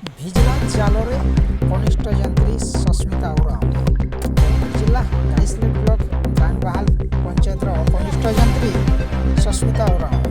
Vigilance ଜାଲରେ କନିଷ୍ଠ ଯନ୍ତ୍ରୀ ସସ୍ମିତା ଓରାମ। ଜିଲ୍ଲା ଗାଇସିଲେଟ ବ୍ଲକ ଗାଁବାହାଲ ପଞ୍ଚାୟତର କନିଷ୍ଠ ଯନ୍ତ୍ରୀ ସସ୍ମିତା ଓରାମ।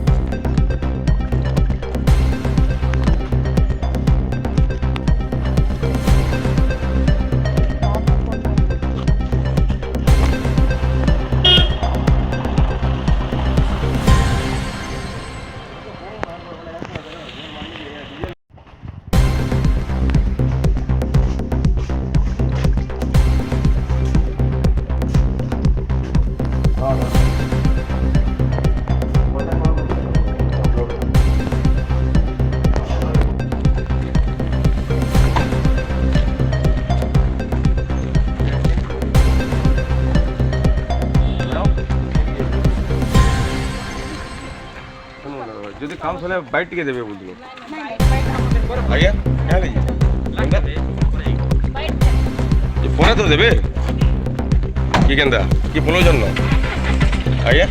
যদি কাম চলে বাইট টিকে দেবে বুঝলো আজ্ঞা হ্যাঁ ফোনে তো দেবে কি কেন্দা কি ফোনের জন্য আজ্ঞা